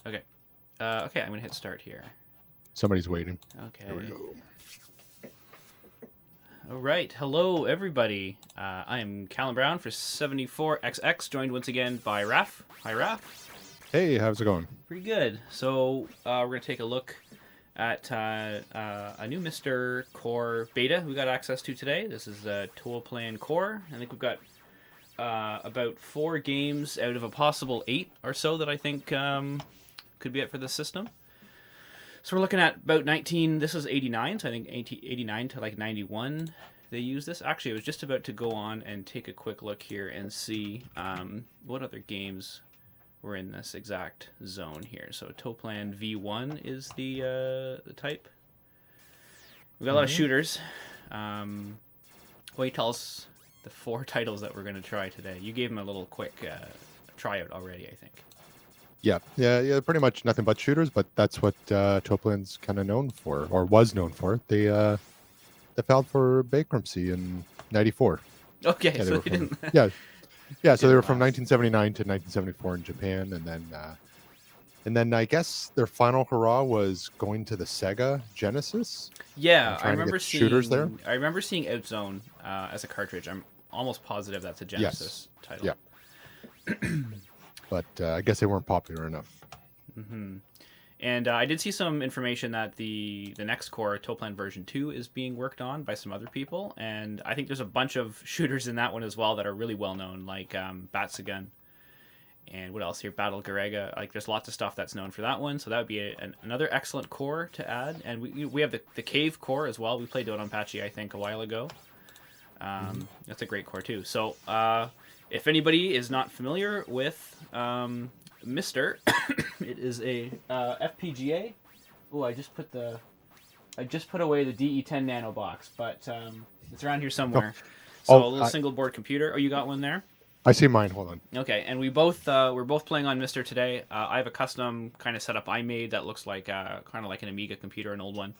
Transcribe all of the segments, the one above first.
Okay. Okay, I'm gonna hit start here. Somebody's waiting. Okay. There we go. All right. Hello, everybody. I am Callum Brown for 74XX, joined once again by Raph. Hi, Raph. Hey, how's it going? Pretty good. So we're gonna take a look at a new Mister Core beta we got access to today. This is the Toaplan Core. I think we've got about 4 games out of a possible 8 or so that I think could be it for this system. So we're looking at about 19. This is 89, so I think 89 to like 91 they use this. Actually, I was just about to go on and take a quick look here and see what other games were in this exact zone here. So Toaplan V1 is the type. We've got a lot of shooters. Well, you tell us the 4 titles that we're going to try today. You gave them a little quick tryout already, I think. Yeah. Pretty much nothing but shooters, but that's what Toaplan's kind of known for, or was known for. They filed for bankruptcy in '94. Okay, Yeah, so they didn't. yeah. So they were from last. 1979 to 1974 in Japan, and then I guess their final hurrah was going to the Sega Genesis. Yeah, I trying to remember get seeing shooters there. I remember seeing Outzone as a cartridge. I'm almost positive that's a Genesis title. Yeah. But I guess they weren't popular enough. And I did see some information that the next core, Toaplan version 2, is being worked on by some other people, and I think there's a bunch of shooters in that one as well that are really well known, like Batsugun, and what else here, Battle Garega. Like, there's lots of stuff that's known for that one, so that would be another excellent core to add. And we have the Cave core as well. We played Dodonpachi, I think, a while ago. That's a great core too. So if anybody is not familiar with MiSTer, it is a FPGA. Oh, I just put away the DE10 Nano box, but it's around here somewhere. So a little single board computer. Oh, you got one there? I see mine. Hold on. Okay, and we're both playing on MiSTer today. I have a custom kind of setup I made that looks like kind of like an Amiga computer, an old one.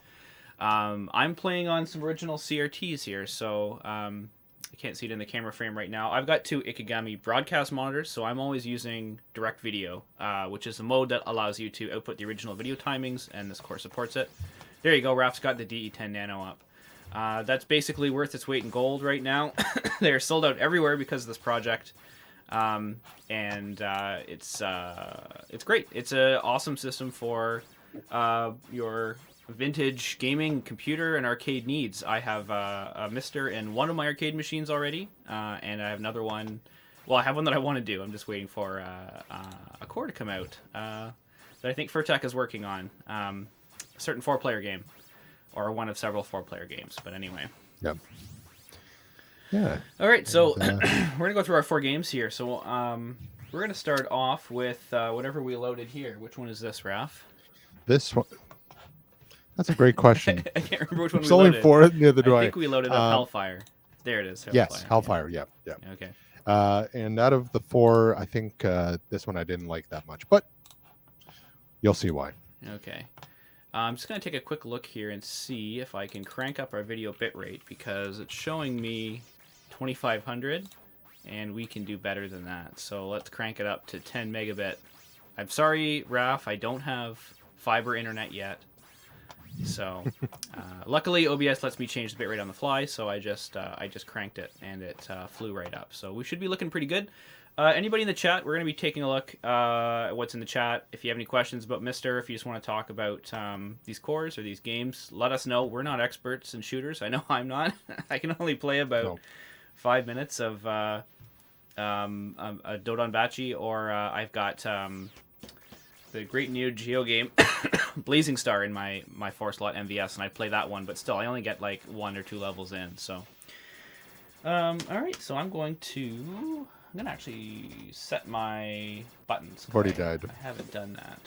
I'm playing on some original CRTs here, so I can't see it in the camera frame right now. I've got 2 Ikegami broadcast monitors, so I'm always using direct video, which is a mode that allows you to output the original video timings, and this course supports it. There you go, Raph's got the DE10 Nano up. That's basically worth its weight in gold right now. They're sold out everywhere because of this project, and it's great. It's an awesome system for your vintage gaming computer and arcade needs. I have a MiSTer in one of my arcade machines already, and I have another one. Well, I have one that I want to do. I'm just waiting for a core to come out that I think Furtek is working on. A certain 4-player game, or one of several 4-player games. But anyway. Yep. Yeah. All right, so we're gonna go through our 4 games here. So we're gonna start off with whatever we loaded here. Which one is this, Raph? This one. That's a great question. I can't remember which one There's we only loaded. 4. Neither do I think we loaded up Hellfire. There it is. Hellfire. Yes, Hellfire. Yeah. Okay. And out of the 4, I think this one I didn't like that much, but you'll see why. Okay. I'm just going to take a quick look here and see if I can crank up our video bitrate, because it's showing me 2500, and we can do better than that. So let's crank it up to 10 megabit. I'm sorry, Raph, I don't have fiber internet yet. So luckily OBS lets me change the bitrate on the fly, so I just cranked it, and it flew right up. So we should be looking pretty good. Anybody in the chat, we're going to be taking a look at what's in the chat. If you have any questions about MiSTer, if you just want to talk about these cores or these games, let us know. We're not experts in shooters. I know I'm not. I can only play about 5 minutes of a Dodonpachi, or I've got the great new Geo game Blazing Star in my 4-slot MVS, and I play that one, but still I only get like 1 or 2 levels in. So all right, so I'm gonna actually set my buttons. I've already died. I haven't done that.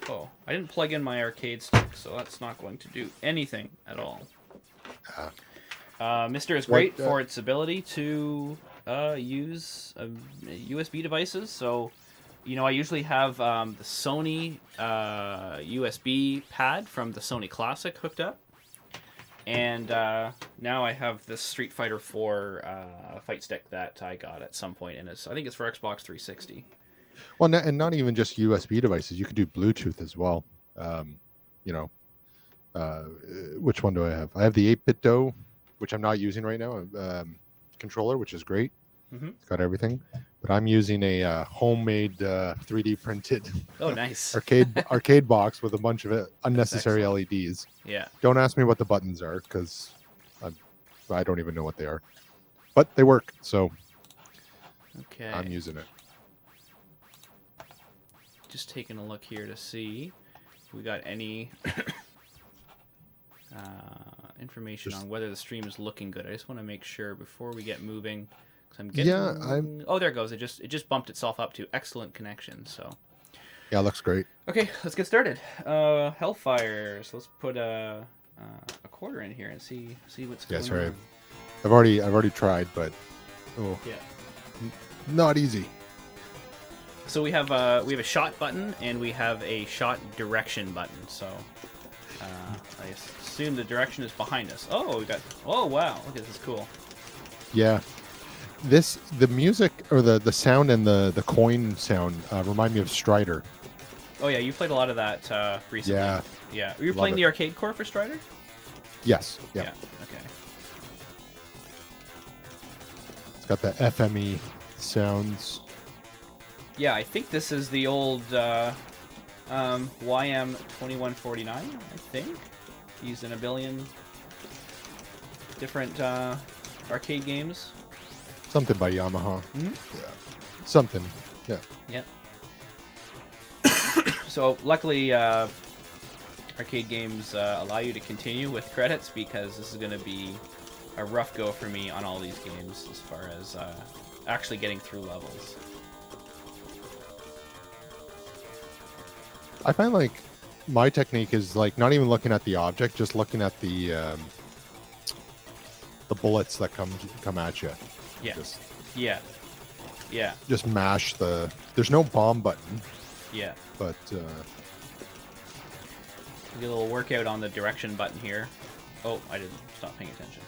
Oh, I didn't plug in my arcade stick, so that's not going to do anything at all. MiSTer is great for its ability to use USB devices. So, you know, I usually have the Sony USB pad from the Sony Classic hooked up. And now I have this Street Fighter 4 fight stick that I got at some point, and I think it's for Xbox 360. Well, and not even just USB devices. You could do Bluetooth as well. Um, you know, which one do I have? I have the 8-bit Do, which I'm not using right now. Controller, which is great. Hmm. It's got everything. But I'm using a homemade 3D printed Oh, nice. arcade box with a bunch of unnecessary excellent. LEDs. Yeah. Don't ask me what the buttons are because I don't even know what they are. But they work, so Okay. I'm using it. Just taking a look here to see if we got any information on whether the stream is looking good. I just want to make sure before we get moving. Cause I'm getting... Yeah, I'm. Oh, there it goes. It just bumped itself up to excellent connection. So. Yeah, it looks great. Okay, let's get started. Hellfire. So let's put a quarter in here and see what's going Sorry. on. I've already tried, but Yeah. Not easy. So we have a shot button and we have a shot direction button. So I assume the direction is behind us. Oh, we got. Oh wow! Look at this, is cool. Yeah, the music or the sound and the coin sound remind me of Strider. Oh yeah, you played a lot of that recently. Yeah. Yeah. Were you Love playing it. the arcade core for Strider? Yes. Yeah. Okay. It's got the FME sounds. Yeah, I think this is the old YM2149. I think used in a billion different arcade games. Something by Yamaha. Mm-hmm. Yeah. Something. Yeah. Yeah. So luckily, arcade games allow you to continue with credits because this is going to be a rough go for me on all these games as far as actually getting through levels. I find like my technique is like not even looking at the object, just looking at the bullets that come at you. Yeah. Just, Yeah. Yeah. just mash the. There's no bomb button, Yeah. but Get a little workout on the direction button here. Oh, I didn't stop paying attention.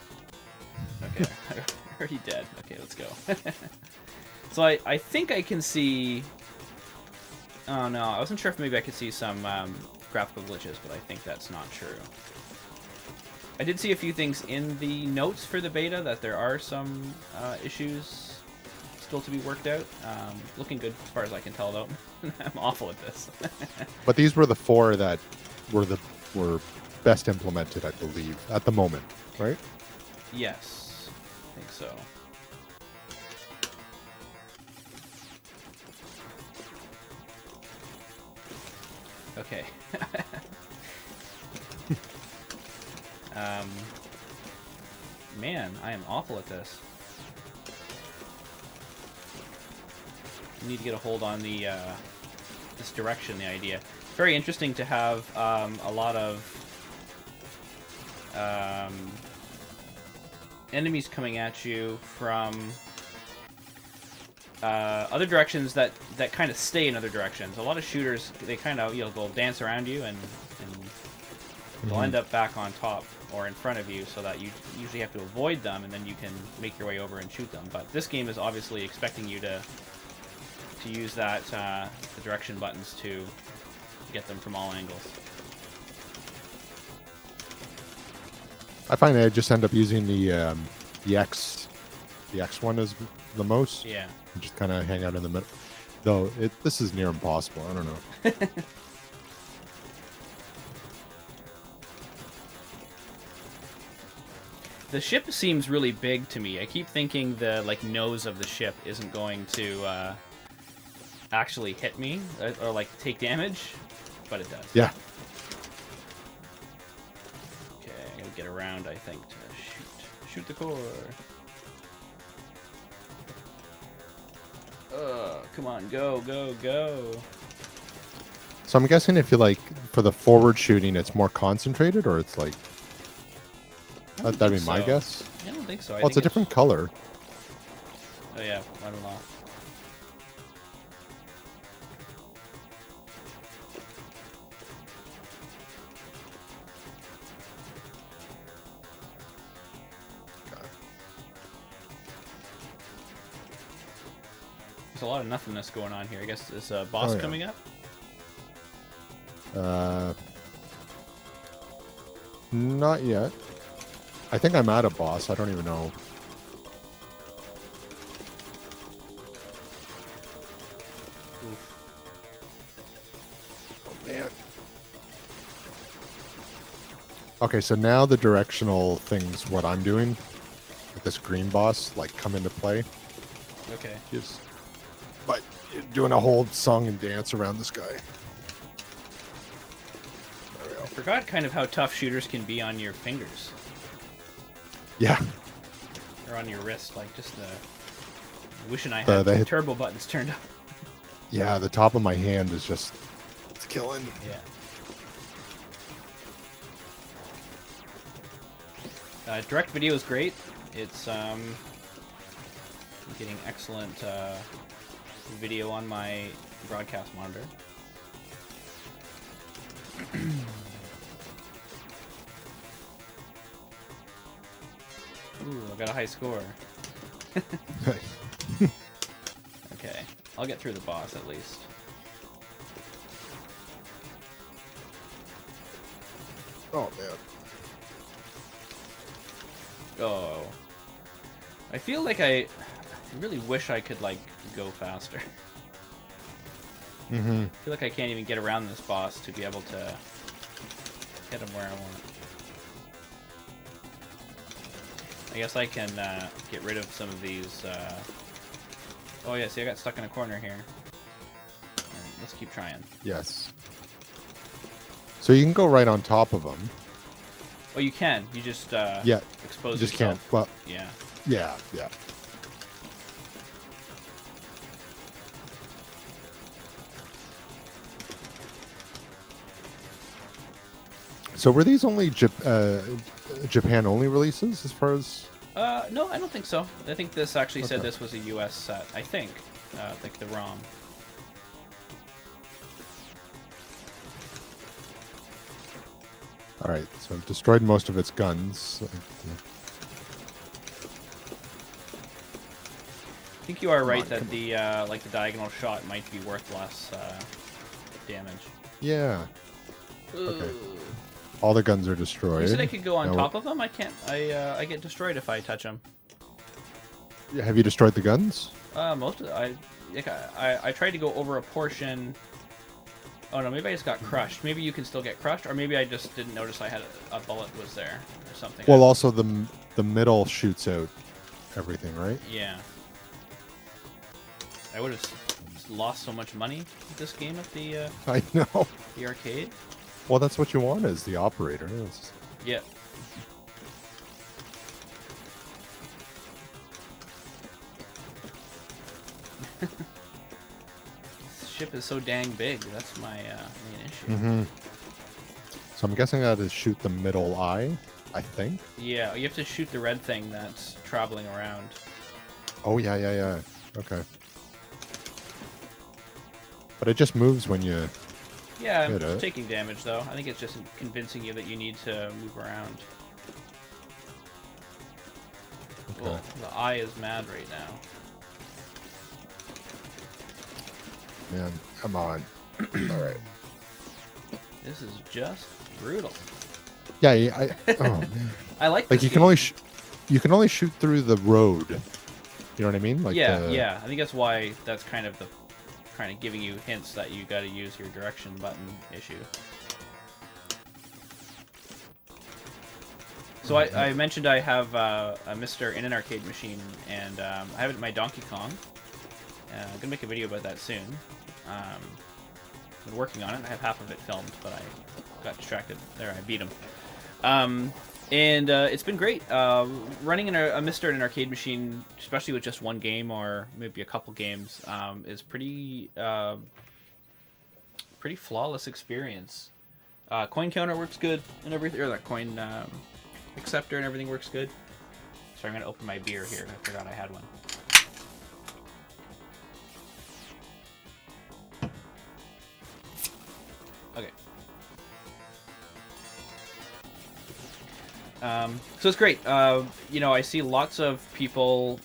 Okay, I'm already dead. Okay, let's go. So I think I can see... Oh no, I wasn't sure if maybe I could see some graphical glitches, but I think that's not true. I did see a few things in the notes for the beta that there are some issues still to be worked out. Looking good as far as I can tell, though. I'm awful at this. but these were the 4 that were best implemented, I believe, at the moment, right? Yes, I think so. Okay. Man, I am awful at this. You need to get a hold on the this direction, the idea. It's very interesting to have a lot of enemies coming at you from other directions that kind of stay in other directions. A lot of shooters, they kind of, they'll dance around you and they'll end up back on top or in front of you, so that you usually have to avoid them, and then you can make your way over and shoot them. But this game is obviously expecting you to use that the direction buttons to get them from all angles. I find I just end up using the X one is the most. Yeah. And just kind of hang out in the middle. Though this is near impossible. I don't know. The ship seems really big to me. I keep thinking the nose of the ship isn't going to actually hit me or take damage, but it does. Yeah. Okay, I gotta get around, I think, to shoot the core. Come on, go, go, go. So I'm guessing if you for the forward shooting, it's more concentrated, or it's like. That'd be my guess. I don't think so. Well, it's a different color. Oh yeah, I don't know. There's a lot of nothingness going on here. I guess is a boss coming up? Not yet. I think I'm at a boss. I don't even know. Oh, man. Okay, so now the directional things, what I'm doing with this green boss, like, come into play. Okay. Just, but you're doing a whole song and dance around this guy. I forgot kind of how tough shooters can be on your fingers. Yeah. Or on your wrist, like just wishing I had the turbo buttons turned up. Yeah, the top of my hand is just, it's killing. Yeah. Direct video is great. It's getting excellent video on my broadcast monitor. Ooh, I got a high score. Okay, I'll get through the boss at least. Oh, man. Oh. I feel like I really wish I could, like, go faster. Mm-hmm. I feel like I can't even get around this boss to be able to hit him where I want. I guess I can get rid of some of these. Oh yeah, see, I got stuck in a corner here. Right, let's keep trying. Yes. So you can go right on top of them. Oh, you can. You just yeah. expose You just yourself. can't. Well. Yeah. Yeah. Yeah. So were these only Japan-only releases as far as... No, I don't think so. I think this actually said this was a US set. I think. Like the ROM. Alright, so I've destroyed most of its guns. I think you are right that the like the diagonal shot might be worth less damage. Yeah. Okay. All the guns are destroyed. You said I could go on top of them? I can't. I get destroyed if I touch them. Have you destroyed the guns? Most of I tried to go over a portion. Oh no, maybe I just got crushed. Maybe you can still get crushed, or maybe I just didn't notice I had a bullet was there or something. Well, also the middle shoots out everything, right? Yeah. I would have lost so much money with this game at the I know. The arcade. Well, that's what you want as the operator. Yeah. This ship is so dang big. That's my main issue. Mm-hmm. So I'm guessing that is shoot the middle eye, I think. Yeah, you have to shoot the red thing that's traveling around. Oh, yeah. Okay. But it just moves when you... Yeah, I'm taking damage, though. I think it's just convincing you that you need to move around. Okay. Well, the eye is mad right now. Man, come on. Alright. This is just brutal. Yeah, oh, man. I like you can only shoot through the road. You know what I mean? Like yeah. I think that's why that's kind of giving you hints that you got to use your direction button issue. So I mentioned I have a MiSTer in an arcade machine, and I have it in my Donkey Kong. I'm gonna make a video about that soon. Been working on it. I have half of it filmed, but I got distracted. There, I beat him. And it's been great. Running a MiSTer in an arcade machine, especially with just one game or maybe a couple games, is pretty flawless experience. Coin counter works good and everything, or that coin acceptor and everything works good. So I'm gonna open my beer here. I forgot I had one. Okay. So it's great. You know, I see lots of people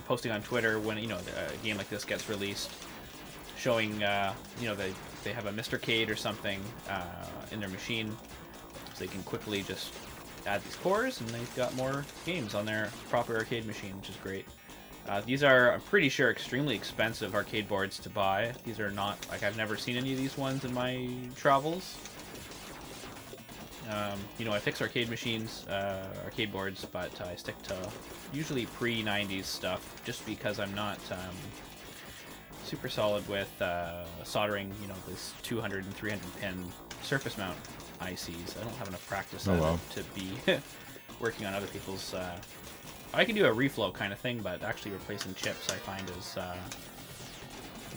posting on Twitter when a game like this gets released, showing they have a MiSTerCade or something in their machine, so they can quickly just add these cores, and they've got more games on their proper arcade machine, which is great. These are, I'm pretty sure, extremely expensive arcade boards to buy. These are not, like, I've never seen any of these ones in my travels. I fix arcade machines, arcade boards, but I stick to usually pre-90s stuff, just because I'm not super solid with soldering, this 200 and 300 pin surface mount ICs. I don't have enough practice at it to be working on other people's... I can do a reflow kind of thing, but actually replacing chips I find is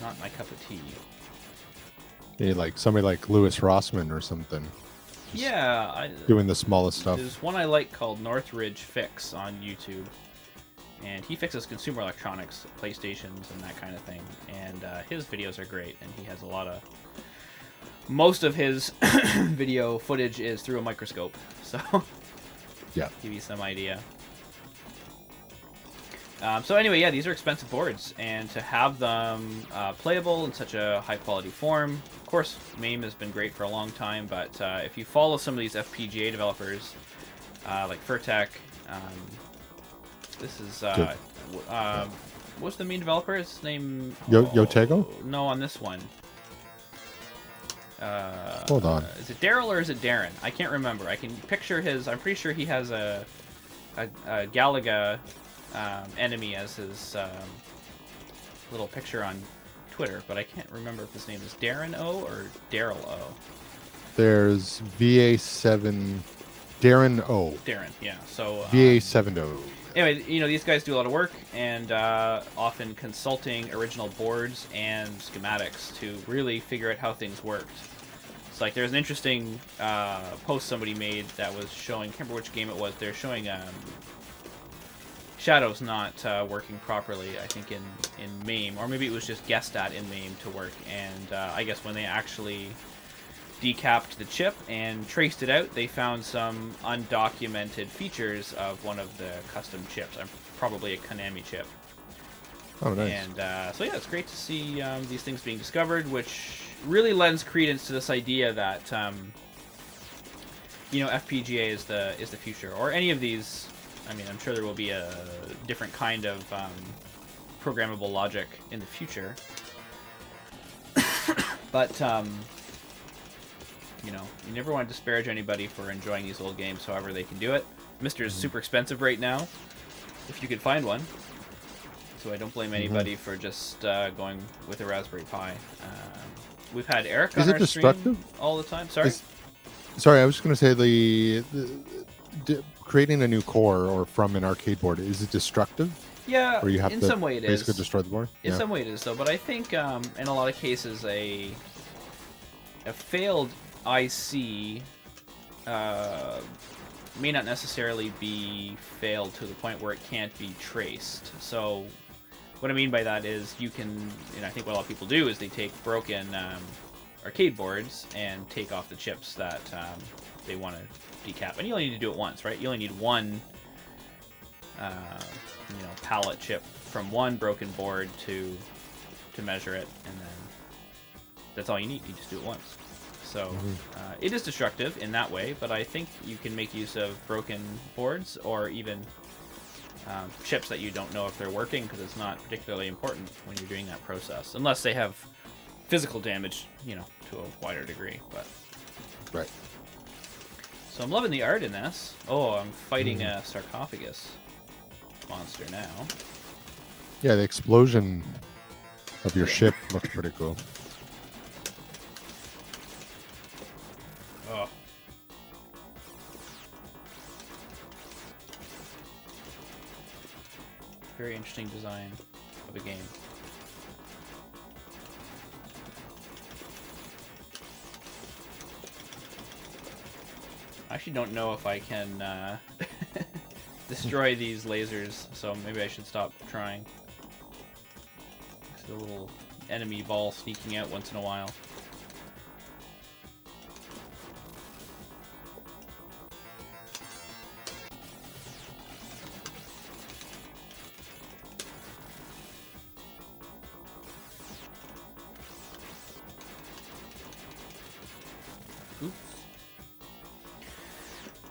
not my cup of tea. Yeah, like somebody like Louis Rossman or something. Yeah, doing the smallest stuff. There's one I like called Northridge Fix on YouTube, and he fixes consumer electronics, PlayStations, and that kind of thing. And his videos are great, and he has a lot of... Most of his video footage is through a microscope, so yeah, give you some idea. So anyway, yeah, these are expensive boards, and to have them playable in such a high-quality form, of course, MAME has been great for a long time, but if you follow some of these FPGA developers, like Furtek, this is... what's the main developer? His name... Yotego? No, on this one. Hold on. Is it Daryl or is it Darren? I can't remember. I can picture his... I'm pretty sure he has a Galaga... enemy as his little picture on Twitter, but I can't remember if his name is Darren O or Daryl O. There's VA7 Darren O. Darren, yeah. So VA7O. Anyway, these guys do a lot of work, and often consulting original boards and schematics to really figure out how things worked. It's like there's an interesting post somebody made that was showing, I can't remember which game it was. They're showing Shadow's not working properly, I think, in MAME, or maybe it was just guessed at in MAME to work, and I guess when they actually decapped the chip and traced it out, they found some undocumented features of one of the custom chips, probably a Konami chip. Oh, nice. And so yeah, it's great to see these things being discovered, which really lends credence to this idea that FPGA is the future, or any of these. I mean, I'm sure there will be a different kind of programmable logic in the future. But, you never want to disparage anybody for enjoying these old games however they can do it. MiSTer is super expensive right now, if you could find one. So I don't blame anybody for just going with a Raspberry Pi. We've had Eric on our stream all the time. Sorry? Sorry, I was just going to say creating a new core or from an arcade board, is it destructive? Yeah, or you have in to some way it basically is. Destroy the board? In some way it is, though. But I think in a lot of cases a failed IC may not necessarily be failed to the point where it can't be traced. So what I mean by that is you can, I think what a lot of people do is they take broken arcade boards and take off the chips that they want to decap, and you only need to do it once, right? You only need one, pallet chip from one broken board to measure it, and then that's all you need. You just do it once. So it is destructive in that way, but I think you can make use of broken boards or even chips that you don't know if they're working, because it's not particularly important when you're doing that process, unless they have physical damage, to a wider degree. But right. So I'm loving the art in this. Oh, I'm fighting a sarcophagus monster now. Yeah, the explosion of your ship looked pretty cool. Oh. Very interesting design of a game. I actually don't know if I can destroy these lasers, so maybe I should stop trying. There's a little enemy ball sneaking out once in a while.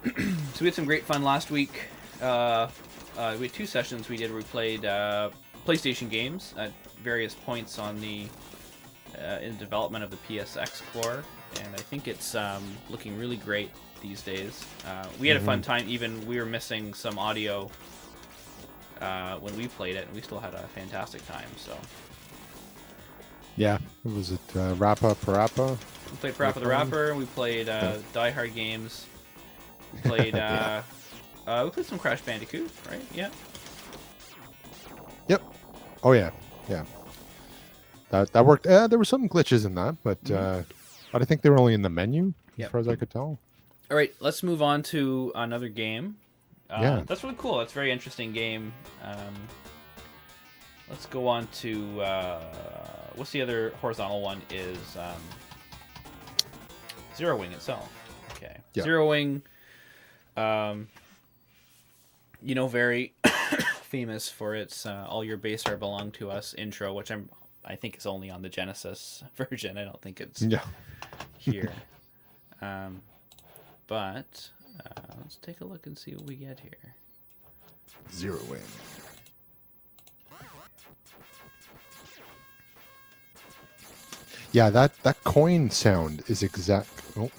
So we had some great fun last week. We had 2 sessions we did where we played PlayStation games at various points on the in development of the PSX core, and I think it's looking really great these days. We had a fun time. Even we were missing some audio when we played it, and we still had a fantastic time. So Yeah. Was it Rappa Parappa? we played Parappa the Rapper. We played Die Hard games. We played we played some Crash Bandicoot, right? Yeah. Yep. Oh yeah. Yeah. That worked. There were some glitches in that, but I think they were only in the menu, as far as I could tell. All right, let's move on to another game. Yeah. That's really cool. That's a very interesting game. Let's go on to what's the other horizontal one? Is Zero Wing itself. Okay. Yeah. Zero Wing. Very famous for its "All Your Base Are Belong to Us" intro, which I think is only on the Genesis version. I don't think it's here. But let's take a look and see what we get here. Zero Wing. Yeah, that coin sound is exact. Oh,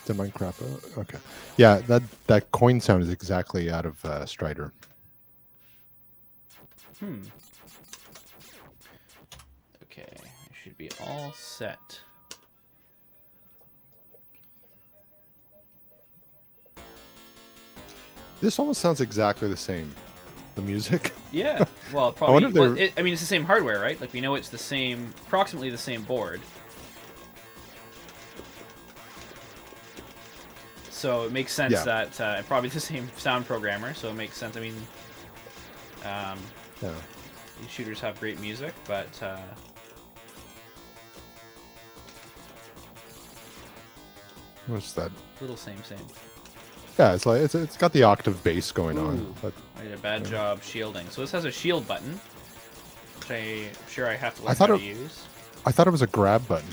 did mine crap out? Okay. Yeah, that coin sound is exactly out of Strider. Okay, I should be all set. This almost sounds exactly the same. The music. Yeah, well, probably. wonder if I mean, it's the same hardware, right? Like we know it's the same, approximately the same board. So it makes sense that probably the same sound programmer. So it makes sense. I mean, these shooters have great music, but what's that? little same. Yeah, it's like it's got the octave bass going on. But I did a bad job shielding. So this has a shield button, which I'm sure I have to learn thought how to use. I thought it was a grab button.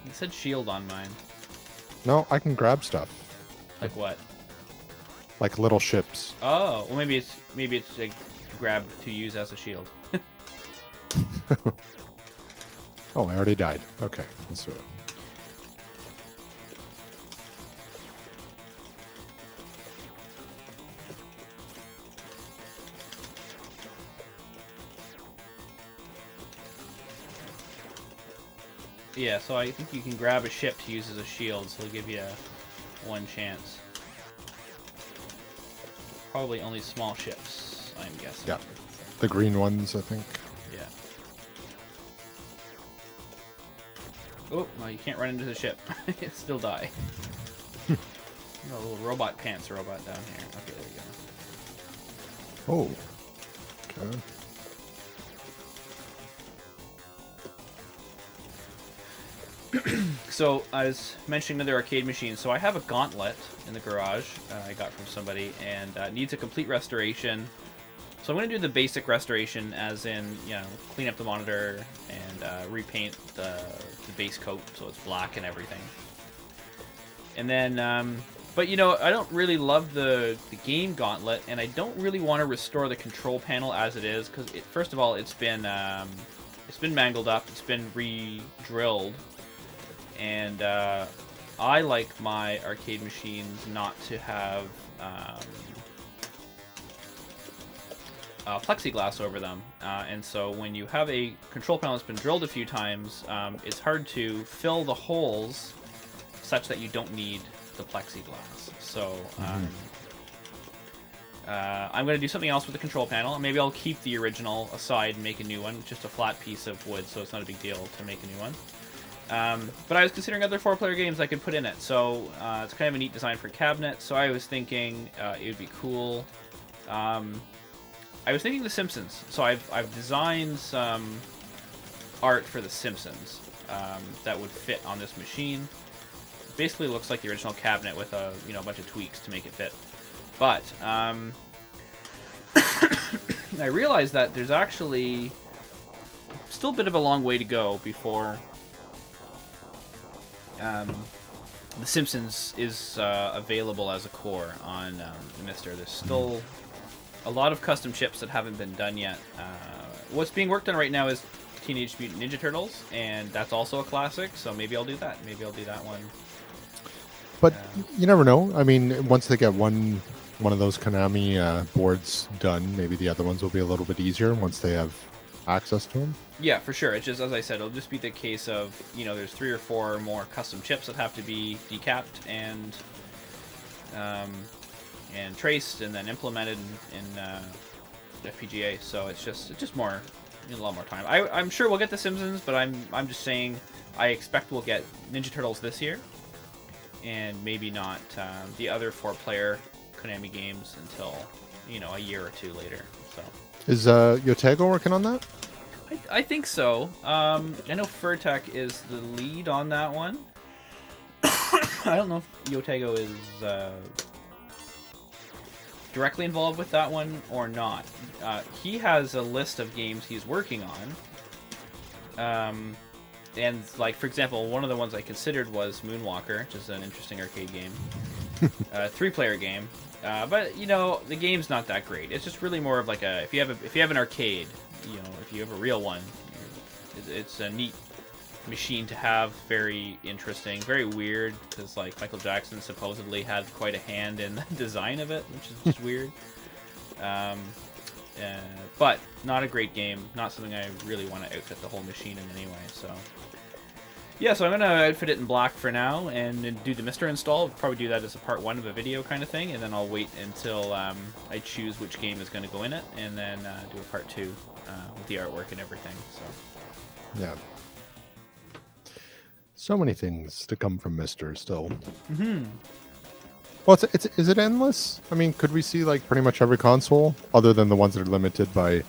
It said shield on mine. No, I can grab stuff. Like what? Like little ships. Oh, well maybe it's like grab to use as a shield. Oh, I already died. Okay, let's do it. Yeah, so I think you can grab a ship to use as a shield, so it'll give you one chance. Probably only small ships, I'm guessing. Yeah, the green ones, I think. Yeah. Oh, well, you can't run into the ship. You'll still die. Got a little robot pants robot down here. Okay, there you go. Oh. Okay. So, I was mentioning another arcade machine. So I have a Gauntlet in the garage I got from somebody, and needs a complete restoration. So I'm going to do the basic restoration, as in, clean up the monitor and repaint the base coat so it's black and everything. And then, but I don't really love the game Gauntlet, and I don't really want to restore the control panel as it is, because first of all, it's been mangled up, it's been re-drilled. And I like my arcade machines not to have plexiglass over them. And so when you have a control panel that's been drilled a few times, it's hard to fill the holes such that you don't need the plexiglass. So I'm going to do something else with the control panel. Maybe I'll keep the original aside and make a new one. Just a flat piece of wood, so it's not a big deal to make a new one. But I was considering other 4-player games I could put in it, so it's kind of a neat design for a cabinet, so I was thinking it would be cool. I was thinking The Simpsons, so I've designed some art for The Simpsons that would fit on this machine. It basically looks like the original cabinet with a bunch of tweaks to make it fit. But I realized that there's actually still a bit of a long way to go before The Simpsons is available as a core on the MiSTer. There's still a lot of custom chips that haven't been done yet. What's being worked on right now is Teenage Mutant Ninja Turtles, and that's also a classic, so maybe I'll do that. Maybe I'll do that one. But you never know. I mean, once they get one of those Konami boards done, maybe the other ones will be a little bit easier once they have access to them. Yeah, for sure. It's just, as I said, it'll just be the case of, there's 3 or 4 more custom chips that have to be decapped and traced and then implemented in FPGA. So it's just more, a lot more time. I'm sure we'll get The Simpsons, but I'm just saying I expect we'll get Ninja Turtles this year, and maybe not the other 4-player Konami games until a year or 2 later. So is Yotego working on that? I think so. I know Furtek is the lead on that one. I don't know if Yotego is directly involved with that one or not. He has a list of games he's working on. And, like, for example, one of the ones I considered was Moonwalker, which is an interesting arcade game. 3-player game. But, the game's not that great. It's just really more of like if you have an arcade, if you have a real one, it's a neat machine to have. Very interesting, very weird, because like Michael Jackson supposedly had quite a hand in the design of it, which is just weird. But not a great game, not something I really want to outfit the whole machine in anyway. So yeah, so I'm gonna outfit it in black for now and then do the MiSTer install. Probably do that as a part 1 of a video kind of thing, and then I'll wait until I choose which game is going to go in it, and then do a part 2 with the artwork and everything. So yeah, so many things to come from MiSTer still. Well, is it endless? I mean, could we see like pretty much every console other than the ones that are limited by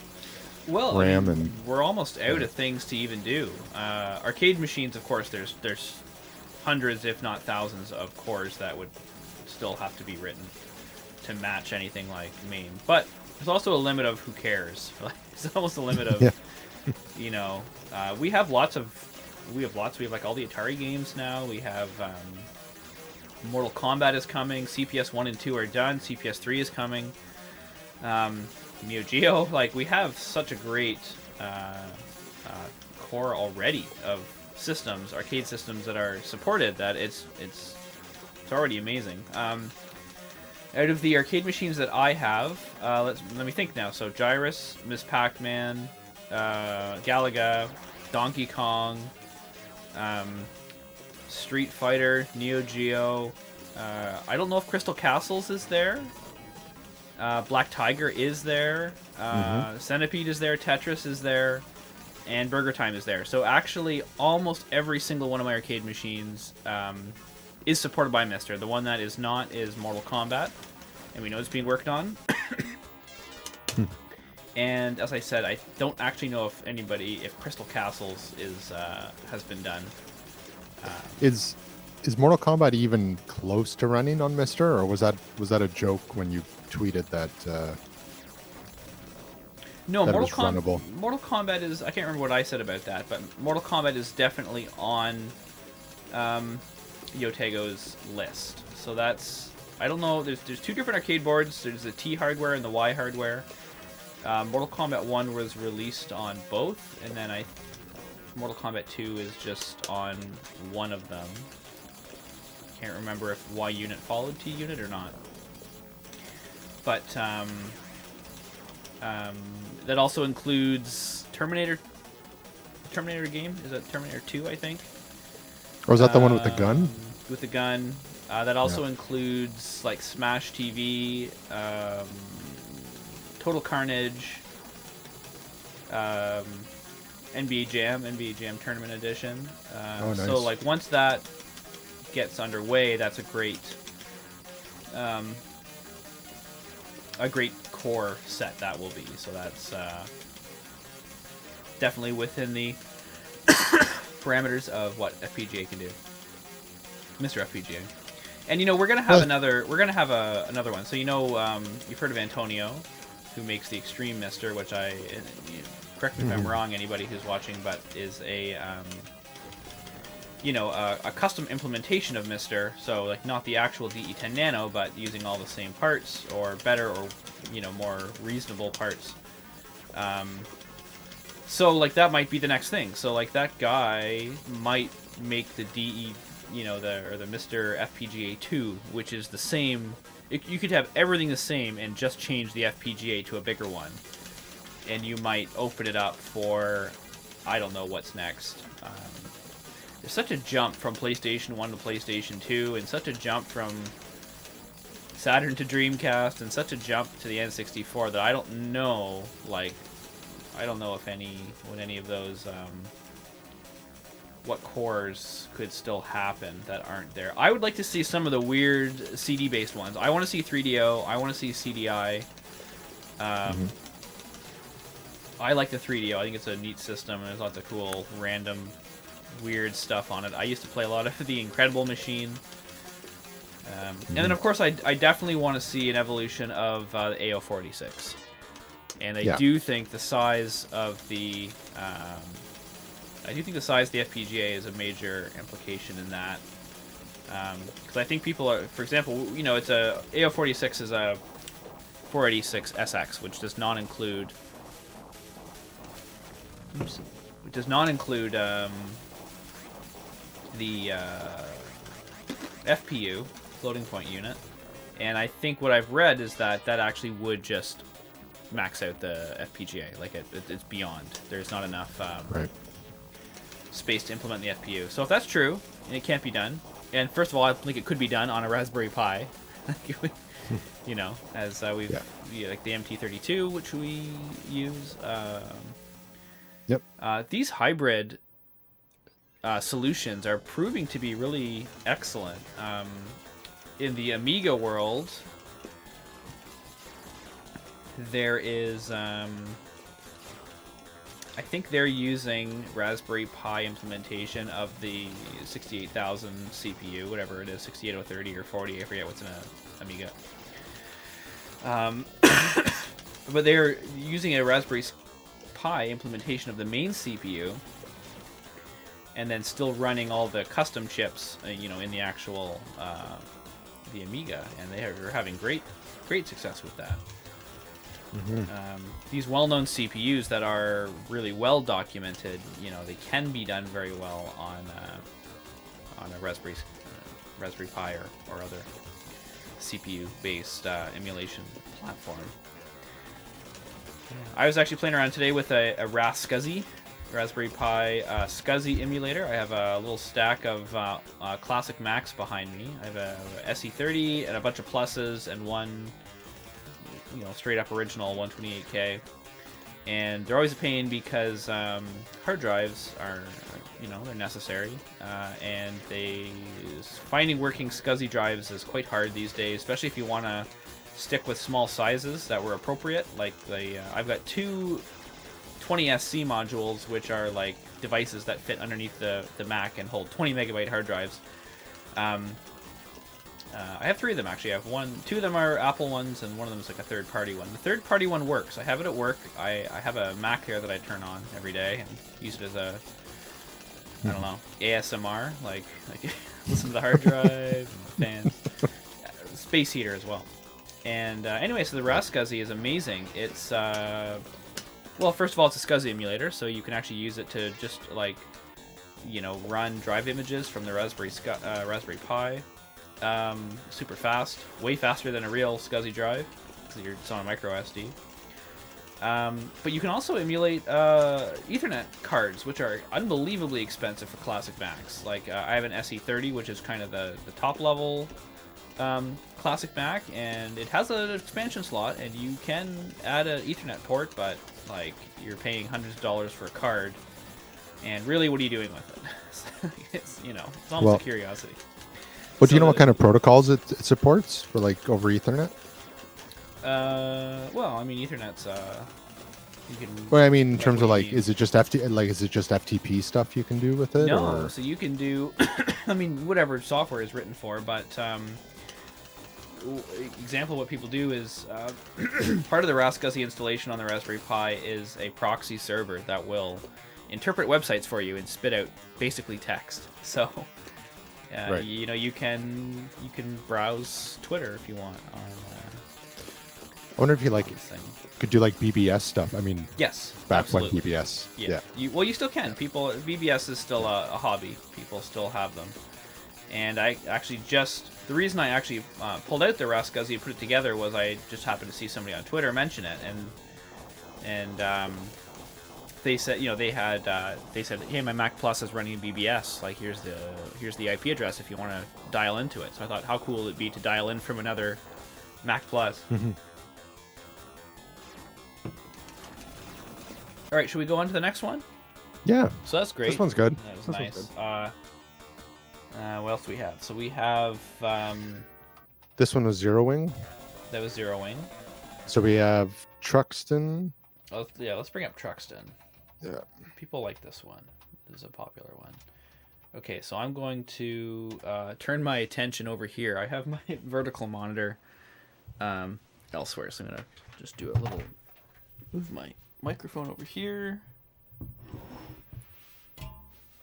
RAM? And we're almost out of things to even do. Arcade machines, of course, there's hundreds, if not thousands, of cores that would still have to be written to match anything like MAME. But there's also a limit of who cares. There's almost a limit of, we have lots. We have like all the Atari games now. We have Mortal Kombat is coming. CPS 1 and 2 are done. CPS 3 is coming. Neo Geo, like, we have such a great core already of systems, arcade systems that are supported, that it's already amazing. Out of the arcade machines that I have, let me think now. So Gyrus, Ms. Pac-Man, Galaga, Donkey Kong, Street Fighter, Neo Geo. I don't know if Crystal Castles is there. Black Tiger is there. Centipede is there. Tetris is there. And Burger Time is there. So actually, almost every single one of my arcade machines is supported by MiSTer. The one that is not is Mortal Kombat, and we know it's being worked on. And as I said, I don't actually know if Crystal Castles has been done. Is Mortal Kombat even close to running on MiSTer, or was that a joke when you tweeted that? No, that Mortal Kombat is. I can't remember what I said about that, but Mortal Kombat is definitely on Yotego's list. So that's. I don't know. There's 2 different arcade boards. There's the T hardware and the Y hardware. Mortal Kombat 1 was released on both, and then Mortal Kombat 2 is just on one of them. Can't remember if Y Unit followed T Unit or not. But that also includes Terminator game. Is that Terminator 2, I think? Or was that the one with the gun? With the gun. That also includes like Smash TV, Total Carnage, NBA Jam Tournament Edition. Nice. So like once that gets underway, that's a great core set that will be. So that's definitely within the parameters of what FPGA can do. MiSTerFPGA. And we're gonna have another one. So you've heard of Antonio, who makes the Extreme MiSTer, which correct me if I'm wrong, anybody who's watching, but is a you know, a custom implementation of MiSTer, so like not the actual DE10 Nano, but using all the same parts or better or, you know, more reasonable parts. So like that might be the next thing. So like that guy might make the DE, you know, the MiSTerFPGA 2, which is the same. You could have everything the same and just change the FPGA to a bigger one, and you might open it up for, I don't know what's next. There's such a jump from PlayStation 1 to PlayStation 2, and such a jump from Saturn to Dreamcast, and such a jump to the N64 that I don't know, like, I don't know if any of those, what cores could still happen that aren't there. I would like to see some of the weird CD-based ones. I want to see 3DO. I want to see CDI. I like the 3DO. I think it's a neat system, and there's lots of cool, random, weird stuff on it. I used to play a lot of the Incredible Machine. And then, of course, I definitely want to see an evolution of the AO46. And I do think the size of the... I do think the size of the FPGA is a major implication in that. Because I think people are... For example, you know, it's a... AO46 is a 486SX, which does not include... Oops. Which does not include the FPU, floating point unit. And I think what I've read is that that actually would just max out the FPGA. Like, it's beyond. There's not enough space to implement the FPU. So if that's true, and it can't be done, and first of all, I think it could be done on a Raspberry Pi. You know, as we've... like the MT32, which we use... these hybrid solutions are proving to be really excellent. In the Amiga world, there is, I think they're using Raspberry Pi implementation of the 68,000 CPU, whatever it is, 68030 or 40, I forget what's in an Amiga. But they're using a Raspberry Pi implementation of the main CPU, and then still running all the custom chips, you know, in the actual the Amiga, and they are having great success with that. These well-known CPUs that are really well documented, you know, they can be done very well on a Raspberry Pi or other CPU-based emulation platform. I was actually playing around today with a RASCSI, Raspberry Pi SCSI emulator. I have a little stack of Classic Macs behind me. I have a SE30 and a bunch of pluses and one, you know, straight up original 128K. And they're always a pain because hard drives are, you know, they're necessary. And finding working SCSI drives is quite hard these days, especially if you want to stick with small sizes that were appropriate. Like I've got two 20SC modules, which are like devices that fit underneath the Mac and hold 20 megabyte hard drives. I have three of them actually. I have two of them are Apple ones, and one of them is like a third-party one. The third-party one works. I have it at work. I have a Mac here that I turn on every day and use it as a, I don't know, ASMR, like listen to the hard drive, and fans, space heater as well. And anyway, so the RASCSI is amazing. It's well, first of all, it's a SCSI emulator, so you can actually use it to just like, you know, run drive images from the Raspberry Pi. Super fast, way faster than a real SCSI drive, because it's on a micro SD. But you can also emulate Ethernet cards, which are unbelievably expensive for classic Macs. Like I have an SE30, which is kind of the top level classic Mac, and it has an expansion slot, and you can add an Ethernet port, but like you're paying hundreds of dollars for a card, and really, what are you doing with it? It's, you know, it's almost a curiosity. But do you know what kind of protocols it supports for, like, over Ethernet? Well, I mean, Ethernet's you can. Well, I mean, in terms of like, is it just FTP stuff you can do with it? No, or? so you can do. I mean, whatever software is written for, but example of what people do is part of the RASCSI installation on the Raspberry Pi is a proxy server that will interpret websites for you and spit out basically text. So, Right. you know, you can browse Twitter if you want on I wonder if you like this thing. could do like BBS stuff. I mean, Yes, back absolutely. when BBS. Yeah. You still can. People, BBS is still a hobby. People still have them. And I actually the reason I actually pulled out the Rust as he put it together was I just happened to see somebody on Twitter mention it, and they said, you know, they said, hey, my Mac Plus is running BBS. Like, here's the IP address if you want to dial into it. So I thought, how cool would it be to dial in from another Mac Plus? All right, should we go on to the next one? Yeah. So that's great. This one's good. That was This nice. one's good. What else do we have? So we have This one was zeroing. that was zeroing. So we have Truxton. Let's bring up Truxton. Yeah. People like this one. This is a popular one. Okay, so I'm going to turn my attention over here. I have my vertical monitor elsewhere, so I'm gonna just do a little move my microphone over here.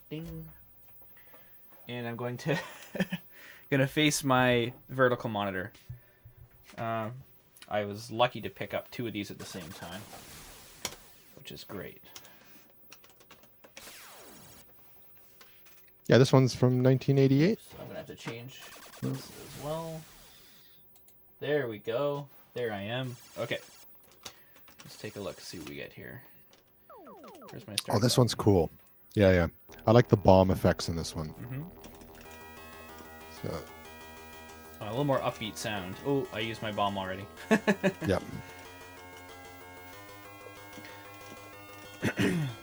Ding. And I'm going to gonna face my vertical monitor. I was lucky to pick up two of these at the same time, which is great. Yeah, this one's from 1988. So I'm gonna have to change this as well. There we go. There I am. Okay. Let's take a look, see what we get here. Where's my start Oh, this button? one's cool. Yeah, yeah. I like the bomb effects in this one. Mm-hmm. So, A little more upbeat sound. Oh, I used my bomb already. yeah.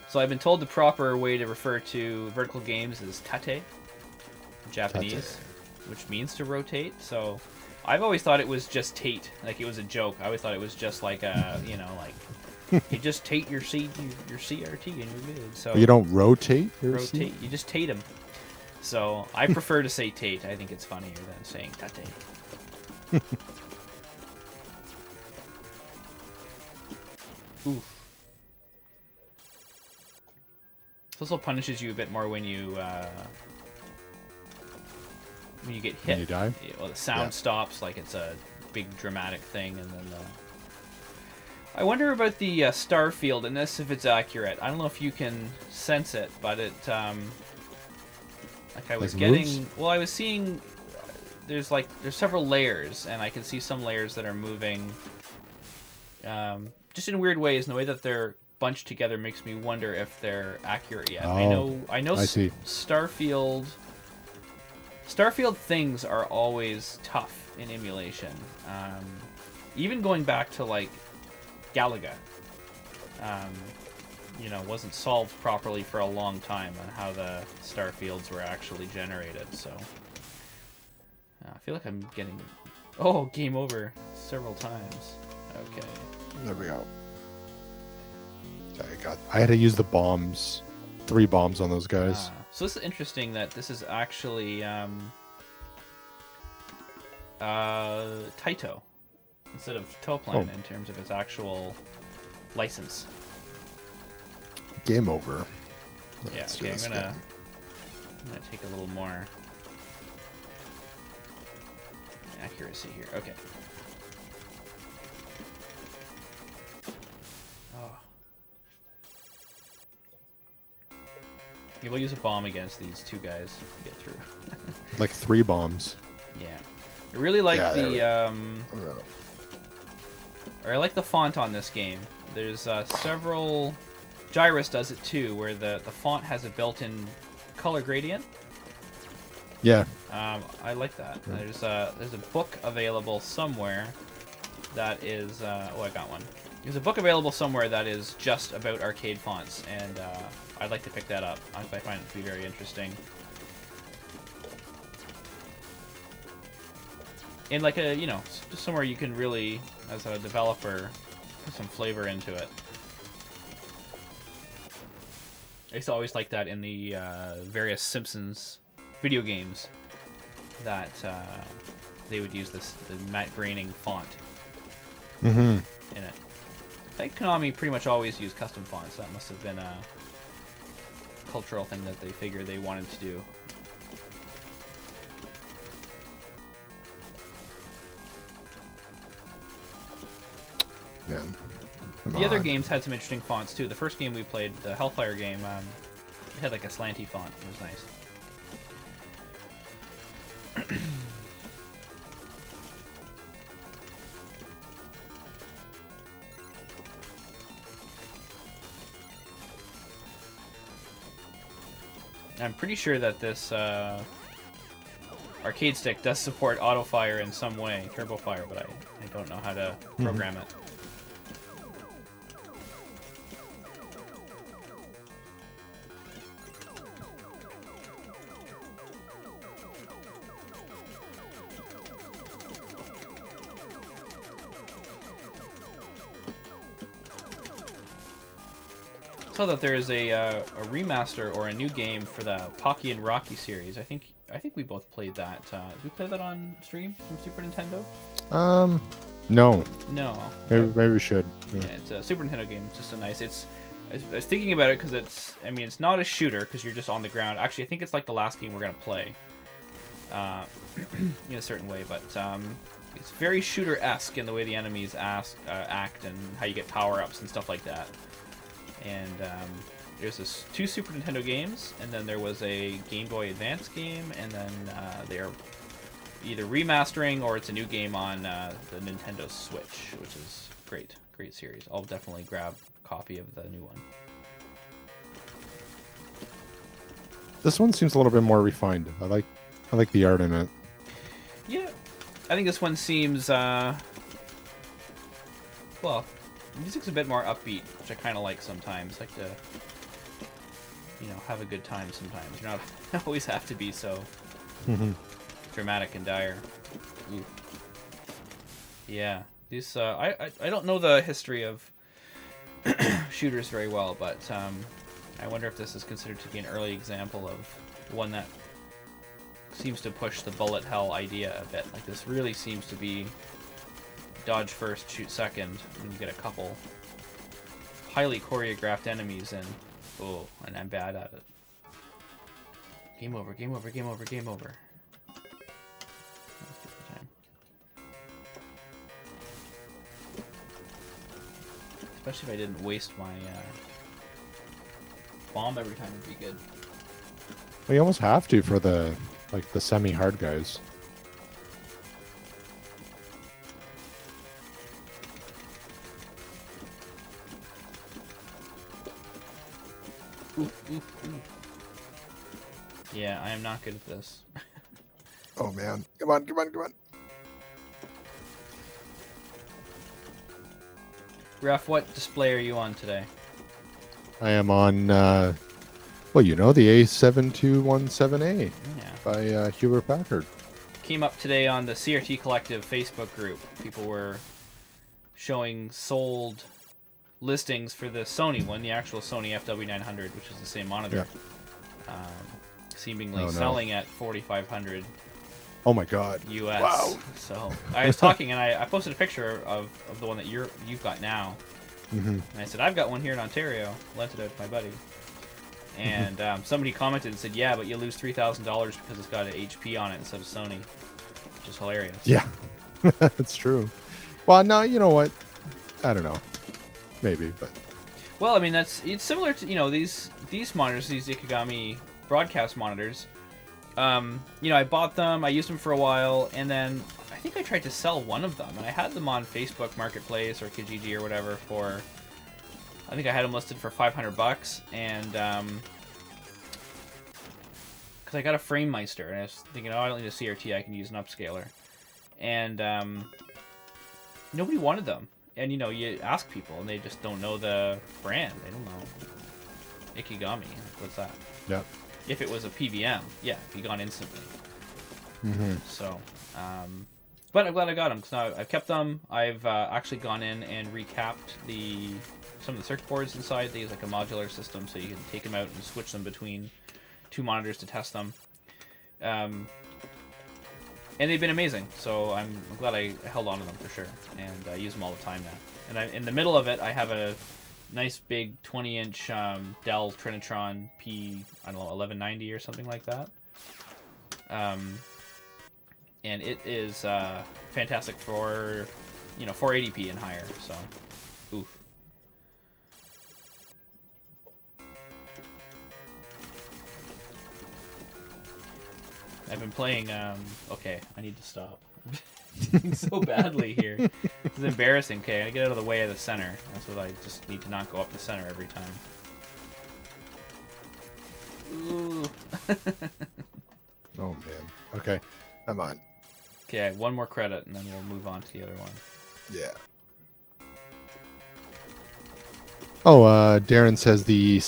So I've been told the proper way to refer to vertical games is tate, in Japanese, which means to rotate. So I've always thought it was just tate, like it was a joke. I always thought it was just like a, you know, like you just tate your CRT and you're good. So You don't rotate your rotate, seat? you just tate them. So I prefer to say tate. I think it's funnier than saying tate. Oof. This also punishes you a bit more when you get hit. When you die? Well, the sound Yeah. stops, like it's a big dramatic thing, and then I wonder about the star field in this, if it's accurate. I don't know if you can sense it, but it like I was Like getting. moves? Well, I was seeing. There's several layers, and I can see some layers that are moving, just in weird ways. And the way that they're bunched together makes me wonder if they're accurate yet. Oh, I know. I see. Starfield things are always tough in emulation. Even going back to like Galaga, you know, wasn't solved properly for a long time on how the star fields were actually generated. So I feel like I'm getting game over several times. Okay. There we go. I had to use the bombs. 3 bombs on those guys. So this is interesting that this is actually Taito instead of Toaplan in terms of its actual license. Game over. Yeah, Let's do okay, this I'm again. gonna take a little more accuracy here. Okay. Oh. Yeah, we'll use a bomb against these two guys to get through. Like 3 bombs. Yeah. I really like Yeah, or I like the font on this game. There's several. Gyrus does it too, where the font has a built-in color gradient. Yeah. I like that. There's a book available somewhere that is I got one. There's a book available somewhere that is just about arcade fonts, and I'd like to pick that up. I find it to be very interesting. And like just somewhere you can really, as a developer, put some flavor into it. I used to always like that in the various Simpsons video games, that they would use the matte graining font Mm-hmm. in it. I think Konami pretty much always used custom fonts. That must have been cultural thing that they figured they wanted to do. Yeah. The other games had some interesting fonts too. The first game we played, the Hellfire game, it had like a slanty font. It was nice. I'm pretty sure that this arcade stick does support auto fire in some way, turbo fire, but I don't know how to program it. I saw that there is a remaster or a new game for the Pocky and Rocky series. I think we both played that. Did we play that on stream from Super Nintendo? No. No. Maybe we should. Yeah, it's a Super Nintendo game. It's just a nice. I was thinking about it because it's not a shooter because you're just on the ground. Actually, I think it's like the last game we're gonna play. In a certain way, but it's very shooter-esque in the way the enemies act and how you get power-ups and stuff like that. And there's two Super Nintendo games, and then there was a Game Boy Advance game, and then they're either remastering or it's a new game on the Nintendo Switch, which is great series. I'll definitely grab a copy of the new one. This one seems a little bit more refined. I like the art in it. Yeah, I think this one seems well, the music's a bit more upbeat, which I kind of like sometimes. Like to, have a good time sometimes. You don't always have to be so dramatic and dire. Ooh. Yeah, these I don't know the history of shooters very well, but I wonder if this is considered to be an early example of one that seems to push the bullet hell idea a bit. Like, this really seems to be dodge first, shoot second, and you get a couple highly choreographed enemies, and I'm bad at it. Game over, game over, game over, game over. Especially if I didn't waste my bomb every time, would be good. Well, you almost have to for the semi-hard guys. Yeah, I am not good at this. Oh man, come on. Ref, what display are you on today? I am on, the A7217A by Hewlett-Packard. Came up today on the CRT Collective Facebook group. People were showing sold listings for the Sony one, the actual Sony FW900, which is the same monitor. Yeah. Seemingly selling at $4,500. Oh my God. US. Wow. So I was talking, and I posted a picture of the one that you've got now. And I said, I've got one here in Ontario. Lent it out to my buddy. And somebody commented and said, yeah, but you lose $3,000 because it's got an HP on it instead of Sony, which is hilarious. Yeah, that's true. Well, no, you know what? I don't know. Maybe, but... Well, I mean, it's similar to, these monitors, these Ikegami broadcast monitors. I bought them, I used them for a while, and then I think I tried to sell one of them, and I had them on Facebook Marketplace or Kijiji or whatever for, I think I had them listed for $500, and because I got a FrameMeister, and I was thinking, I don't need a CRT, I can use an upscaler, and nobody wanted them, and you ask people, and they just don't know the brand, they don't know. Ikegami, what's that? Yeah. If it was a PVM, yeah, be gone instantly. So, but I'm glad I got them, because now I've kept them. I've actually gone in and recapped some of the circuit boards inside. They use like a modular system, so you can take them out and switch them between two monitors to test them. And they've been amazing, so I'm glad I held on to them for sure. And I use them all the time now. And in the middle of it, I have a nice big 20-inch Dell Trinitron P, I don't know, 1190 or something like that. And it is fantastic for 480p and higher. So, oof. I've been playing. Okay, I need to stop. So badly here. It's embarrassing. Okay, I get out of the way of the center. That's what I just need to not go up the center every time. Ooh. Oh man. Okay, I'm on. Okay, one more credit, and then we'll move on to the other one. Yeah. Oh, Darren says the.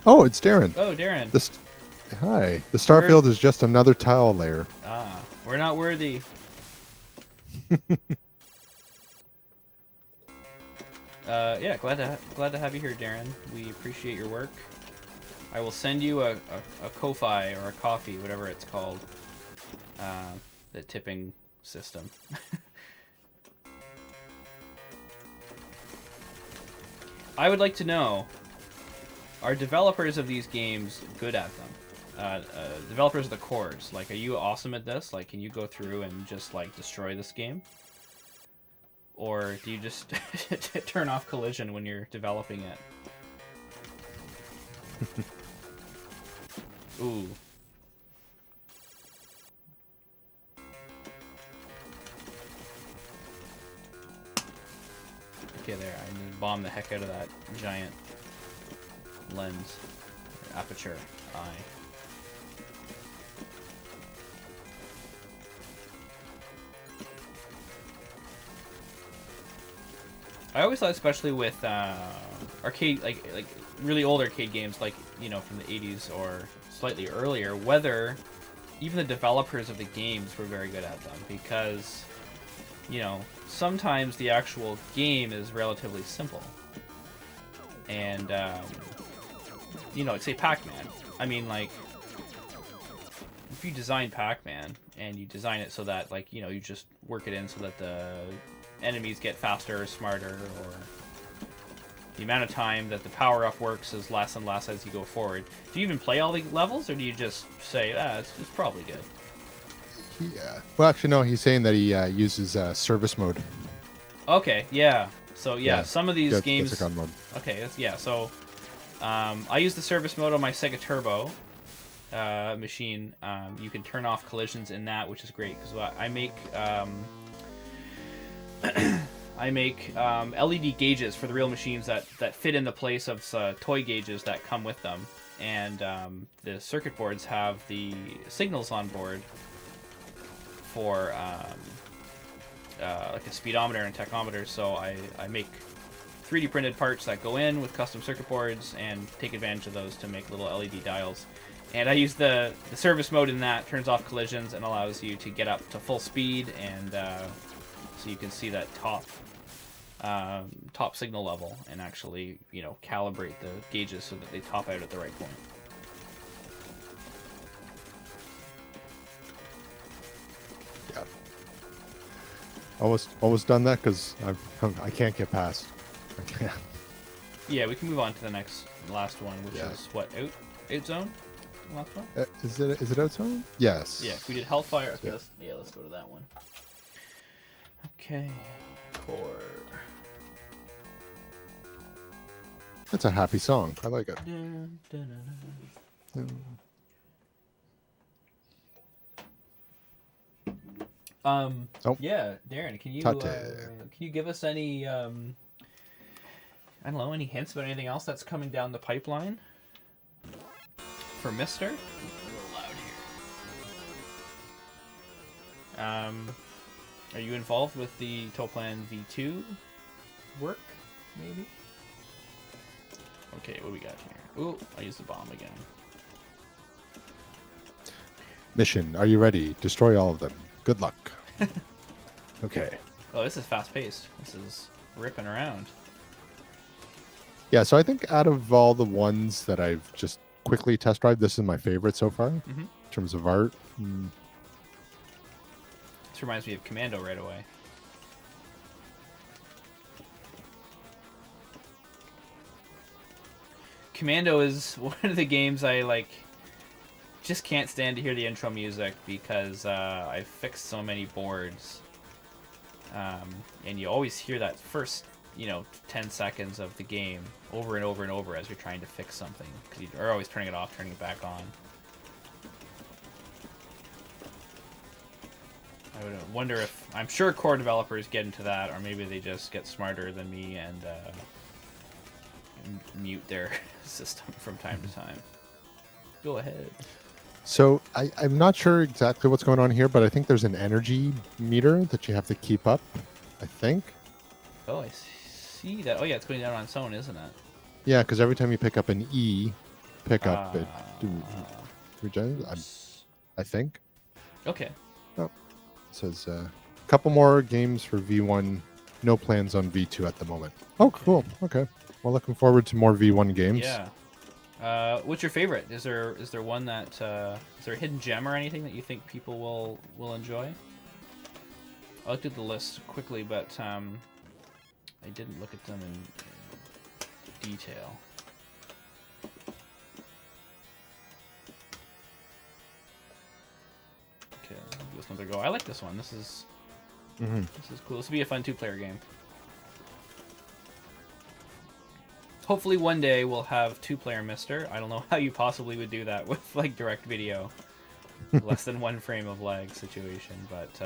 Oh, it's Darren. Oh, Darren. Hi. The Starfield is just another tile layer. Ah, we're not worthy. Yeah, glad to have you here, Darren. We appreciate your work. I will send you a Ko-Fi or a coffee, whatever it's called. The tipping system. I would like to know, are developers of these games good at them? Developers of the cores, like, are you awesome at this? Like, can you go through and just, like, destroy this game? Or do you just turn off collision when you're developing it? Ooh. Okay, there. I need to bomb the heck out of that giant lens. Aperture. Eye. I always thought, especially with arcade, like really old arcade games, like, you know, from the 80s or slightly earlier, whether even the developers of the games were very good at them, because, you know, sometimes the actual game is relatively simple. And, you know, like, say Pac-Man. I mean, like, if you design Pac-Man and you design it so that, like, you know, you just work it in so that the enemies get faster or smarter, or the amount of time that the power-up works is less and less as you go forward. Do you even play all the levels, or do you just say, it's probably good? Yeah. Well, actually, no. He's saying that he uses service mode. Okay, yeah. So, yeah, some of these that's games... a gun mode. Okay, yeah, so... I use the service mode on my Sega Turbo machine. You can turn off collisions in that, which is great, because I make... I make LED gauges for the real machines that fit in the place of toy gauges that come with them. And the circuit boards have the signals on board for like a speedometer and tachometer. So I make 3D printed parts that go in with custom circuit boards and take advantage of those to make little LED dials. And I use the service mode in that, turns off collisions and allows you to get up to full speed, and so you can see that top signal level and actually, you know, calibrate the gauges so that they top out at the right point. Yeah. Almost done that, because I can't get past. I can't. Yeah, we can move on to the last one, which is what, out zone? Last one? Is it outside? Yes. Yeah, if we did Hellfire. Okay, let's go to that one. Okay, core. That's a happy song. I like it. Yeah, Darren, can you give us any I don't know, any hints about anything else that's coming down the pipeline for MiSTer? A little loud here. Are you involved with the Toaplan V2 work, maybe? Okay, what do we got here? Ooh, I used the bomb again. Mission, are you ready? Destroy all of them. Good luck. Okay. Oh, this is fast-paced. This is ripping around. Yeah, so I think out of all the ones that I've just quickly test drive, this is my favorite so far, in terms of art. This reminds me of Commando right away. Commando is one of the games I like. Just can't stand to hear the intro music because I fixed so many boards, and you always hear that first, 10 seconds of the game over and over and over as you're trying to fix something, because you're always turning it off, turning it back on. I would wonder if, I'm sure core developers get into that, or maybe they just get smarter than me and mute their system from time to time. Go ahead. So I'm not sure exactly what's going on here, but I think there's an energy meter that you have to keep up, I think. Oh, I see that. Oh yeah, it's going down on its own, isn't it? Yeah, because every time you pick up an E, it regenerates, I think. Okay. Oh, it says a couple more games for V1. No plans on V2 at the moment. Oh, cool. Okay. Well, looking forward to more V1 games. Yeah. What's your favorite? Is there one that is there a hidden gem or anything that you think people will enjoy? I looked at the list quickly, but I didn't look at them in detail. Okay, give this another go. I like this one. This is cool. This will be a fun 2-player game. Hopefully one day we'll have 2-player MiSTer. I don't know how you possibly would do that with like direct video, less than 1 frame of lag situation. But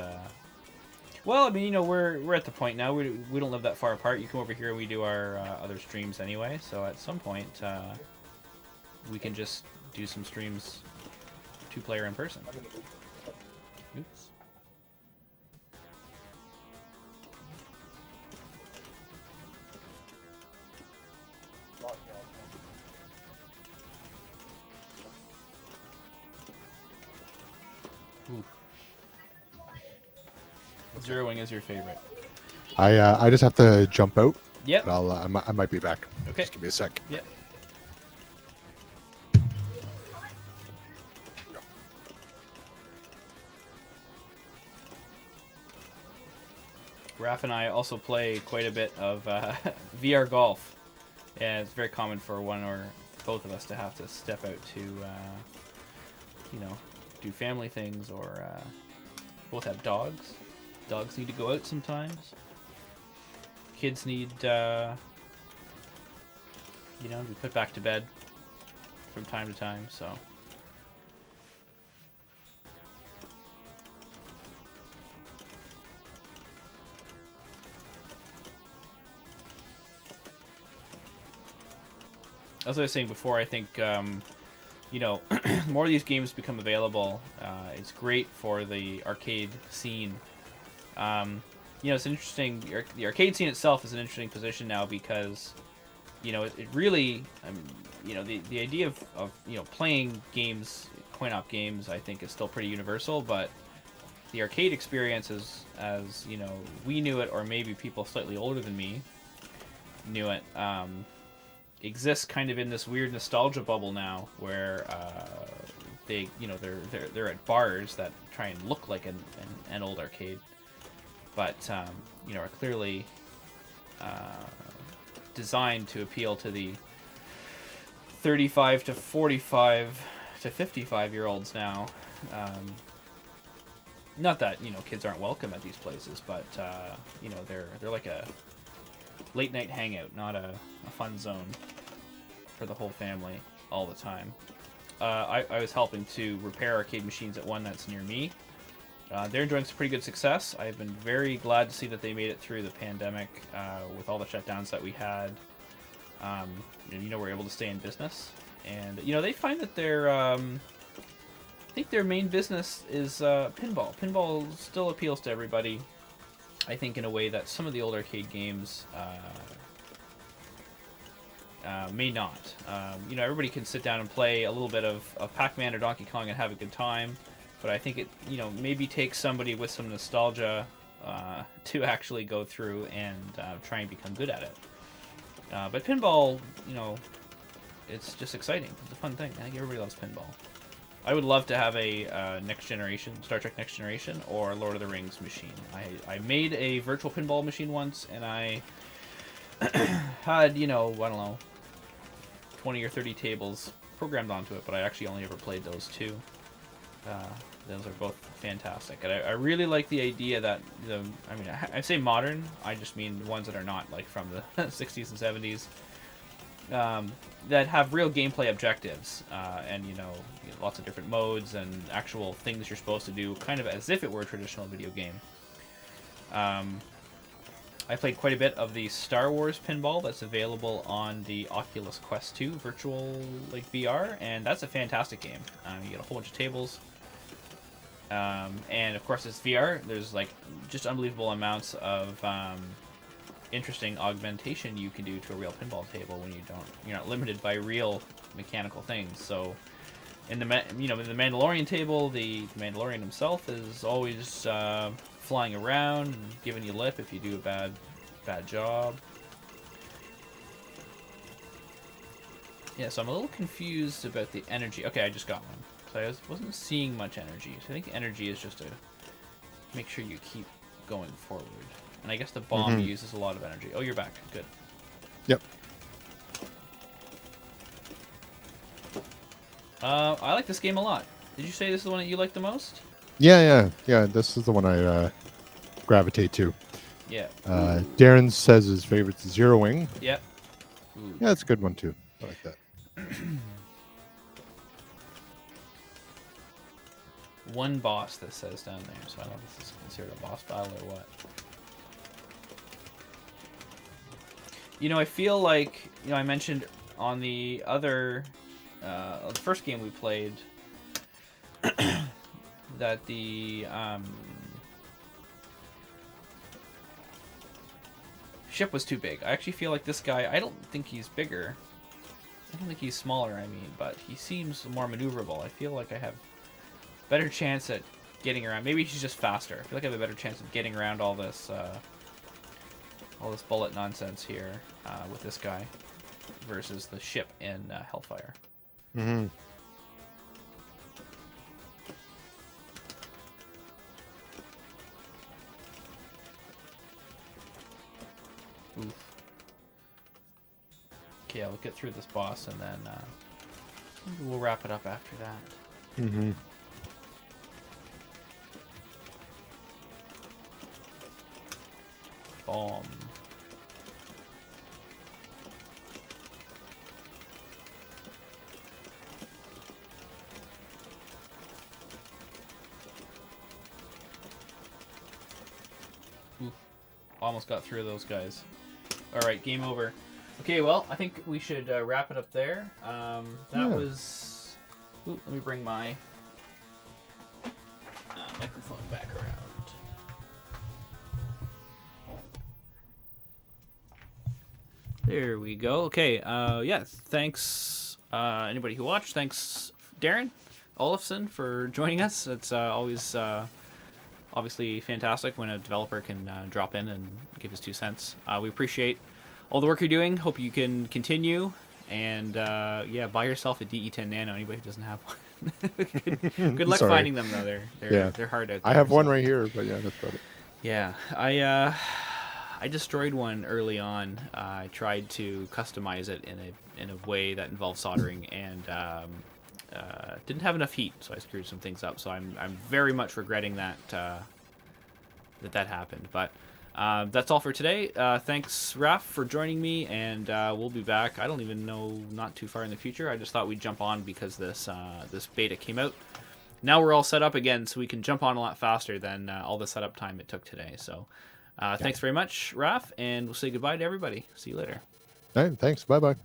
well, I mean, we're at the point now. We don't live that far apart. You come over here and we do our other streams anyway. So at some point we can just do some streams 2-player in person. Oops. Zeroing is your favorite. I just have to jump out. Yep. But I might be back. Okay. Just give me a sec. Yep. Raph and I also play quite a bit of VR golf. Yeah, it's very common for one or both of us to have to step out to, do family things, or both have dogs. Dogs need to go out sometimes. Kids need, to be put back to bed from time to time, so. As I was saying before, I think, more of these games become available. It's great for the arcade scene. It's interesting. The arcade scene itself is an interesting position now because, it really, the idea of playing games, coin-op games, I think is still pretty universal, but the arcade experience as we knew it, or maybe people slightly older than me knew it, exists kind of in this weird nostalgia bubble now, where they're at bars that try and look like an old arcade, but are clearly designed to appeal to the 35 to 45 to 55-year-olds now. Not that kids aren't welcome at these places, but they're like a late night hangout, not a fun zone for the whole family all the time. I was helping to repair arcade machines at one that's near me. They're enjoying some pretty good success. I've been very glad to see that they made it through the pandemic with all the shutdowns that we had. We're able to stay in business, and they find that I think their main business is pinball. Pinball still appeals to everybody, I think, in a way that some of the old arcade games may not. Everybody can sit down and play a little bit of Pac-Man or Donkey Kong and have a good time, but I think it, maybe takes somebody with some nostalgia to actually go through and try and become good at it. But pinball, it's just exciting. It's a fun thing. I think everybody loves pinball. I would love to have a Next Generation, Star Trek Next Generation, or Lord of the Rings machine. I made a virtual pinball machine once, and I had, I don't know, 20 or 30 tables programmed onto it, but I actually only ever played those 2. Those are both fantastic, and I really like the idea that I mean, I say modern, I just mean ones that are not like from the 60s and 70s, that have real gameplay objectives, and lots of different modes and actual things you're supposed to do, kind of as if it were a traditional video game. I played quite a bit of the Star Wars pinball that's available on the Oculus Quest 2 virtual VR, and that's a fantastic game. You get a whole bunch of tables. And of course it's VR. There's just unbelievable amounts of interesting augmentation you can do to a real pinball table when you're not limited by real mechanical things. So in the the Mandalorian table, the Mandalorian himself is always flying around and giving you lip if you do a bad job. Yeah, so I'm a little confused about the energy. Okay, I just got one. I wasn't seeing much energy, so I think energy is just to make sure you keep going forward. And I guess the bomb uses a lot of energy. Oh, you're back. Good. Yep. I like this game a lot. Did you say this is the one that you like the most? Yeah. This is the one I gravitate to. Yeah. Darren says his favorite's Zero Wing. Yep. Yeah, it's a good one too. I like that. One boss that says down there, so I don't know if this is considered a boss battle or what. I feel like, I mentioned on the other, the first game we played, that the ship was too big. I actually feel like this guy, I don't think he's bigger. I don't think he's smaller, but he seems more maneuverable. I feel like I have better chance at getting around. Maybe he's just faster. I feel like I have a better chance of getting around all this bullet nonsense here with this guy versus the ship in Hellfire. Mm-hmm. Oof. Okay, I'll get through this boss and then maybe we'll wrap it up after that. Mm-hmm. Bomb. Oof. Almost got through those guys. Alright, game over. Okay, well, I think we should wrap it up there. That was... Ooh, let me bring my microphone back around. There we go. Okay, yeah, thanks anybody who watched. Thanks Darren Olofsson for joining us. It's always obviously fantastic when a developer can drop in and give his 2 cents. We appreciate all the work you're doing. Hope you can continue. And yeah, buy yourself a DE10 Nano. Anybody who doesn't have one. Good luck finding them though. They're hard out there. I have one right here, but yeah, that's about it. Yeah, I destroyed one early on. I tried to customize it in a way that involved soldering and didn't have enough heat, so I screwed some things up. So I'm very much regretting that that happened. But that's all for today. Thanks, Raph, for joining me, and we'll be back. I don't even know, not too far in the future. I just thought we'd jump on because this beta came out. Now we're all set up again, so we can jump on a lot faster than all the setup time it took today. So thanks very much, Raph, and we'll say goodbye to everybody. See you later. All right, thanks. Bye-bye.